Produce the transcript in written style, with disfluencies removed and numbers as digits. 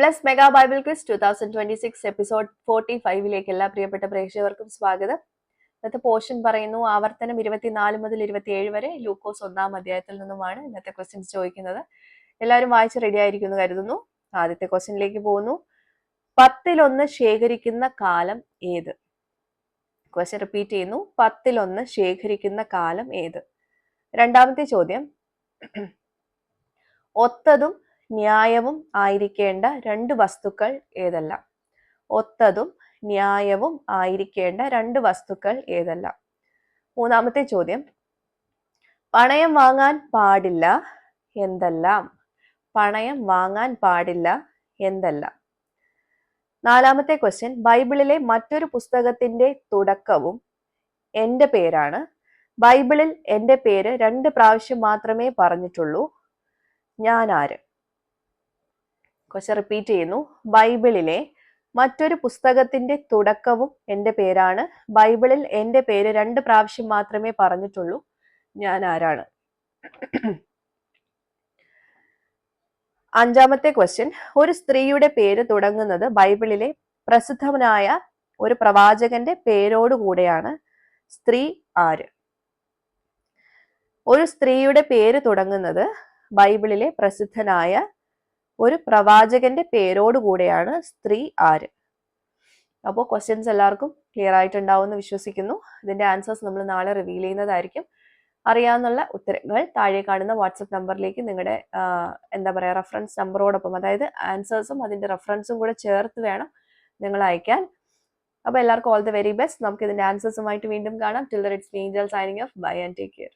Plus mega Bible quiz 2026 episode 45ലേക്ക് എല്ലാ പ്രിയപ്പെട്ട പ്രേക്ഷകർക്കും സ്വാഗതം. ഇന്നത്തെ പോർഷൻ പറയുന്നു ആവർത്തനം 24 മുതൽ 27 വരെ ലൂക്കോസ് 1-ാം അധ്യായത്തിൽ നിന്നുമാണ് ഇന്നത്തെ ക്വസ്റ്റ്യൻസ് ചോദിക്കുന്നത്. എല്ലാവരും വായിച്ച് റെഡി ആയിരിക്കുമെന്ന് കരുതുന്നു. ആദ്യത്തെ ക്വസ്റ്റ്യനിലേക്ക് പോകുന്നു. 10-1 ശേഖരിക്കുന്ന കാലം ഏത്? ക്വസ്റ്റ്യൻ റിപ്പീറ്റ് ചെയ്യുന്നു. 10-1 ശേഖരിക്കുന്ന കാലം ഏത്? രണ്ടാമത്തെ ചോദ്യം, ഒത്തതും ന്യായവും ആയിരിക്കേണ്ട രണ്ട് വസ്തുക്കൾ ഏതെല്ലാം? ഒത്തതും ന്യായവും ആയിരിക്കേണ്ട രണ്ട് വസ്തുക്കൾ ഏതെല്ലാം? മൂന്നാമത്തെ ചോദ്യം, പണയം വാങ്ങാൻ പാടില്ല എന്തെല്ലാം? പണയം വാങ്ങാൻ പാടില്ല എന്തെല്ലാം? നാലാമത്തെ ക്വസ്റ്റ്യൻ, ബൈബിളിലെ മറ്റൊരു പുസ്തകത്തിന്റെ തുടക്കവും എൻ്റെ പേരാണ്. ബൈബിളിൽ എൻ്റെ പേര് 2 പ്രാവശ്യം മാത്രമേ പറഞ്ഞിട്ടുള്ളൂ. ഞാൻ ആര്? ക്വസ്റ്റ്യൻ റിപ്പീറ്റ് ചെയ്യുന്നു. ബൈബിളിലെ മറ്റൊരു പുസ്തകത്തിന്റെ തുടക്കവും എൻ്റെ പേരാണ്. ബൈബിളിൽ എൻ്റെ പേര് 2 പ്രാവശ്യം മാത്രമേ പറഞ്ഞിട്ടുള്ളൂ. ഞാൻ ആരാണ്? അഞ്ചാമത്തെ ക്വസ്റ്റ്യൻ, ഒരു സ്ത്രീയുടെ പേര് തുടങ്ങുന്നത് ബൈബിളിലെ പ്രസിദ്ധനായ ഒരു പ്രവാചകന്റെ പേരോടുകൂടെയാണ്. സ്ത്രീ ആര്? ഒരു സ്ത്രീയുടെ പേര് തുടങ്ങുന്നത് ബൈബിളിലെ പ്രസിദ്ധനായ ഒരു പ്രവാചകന്റെ പേരോടുകൂടെയാണ്. സ്ത്രീ ആര്? അപ്പോൾ ക്വസ്റ്റ്യൻസ് എല്ലാവർക്കും ക്ലിയർ ആയിട്ടുണ്ടാവുമെന്ന് വിശ്വസിക്കുന്നു. ഇതിന്റെ ആൻസേഴ്സ് നമ്മൾ നാളെ റിവീൽ ചെയ്യുന്നതായിരിക്കും. അറിയാവുന്ന ഉത്തരങ്ങൾ താഴെ കാണുന്ന വാട്സപ്പ് നമ്പറിലേക്ക് നിങ്ങളുടെ റെഫറൻസ് നമ്പറോടൊപ്പം, അതായത് ആൻസേഴ്സും അതിന്റെ റെഫറൻസും കൂടെ ചേർത്ത് വേണം നിങ്ങൾ അയക്കാൻ. അപ്പോൾ എല്ലാവർക്കും ഓൾ ദ വെരി ബെസ്റ്റ്. നമുക്ക് ഇതിന്റെ ആൻസേഴ്സുമായിട്ട് വീണ്ടും കാണാം. Till then it's me Angel signing off. Bye and take care.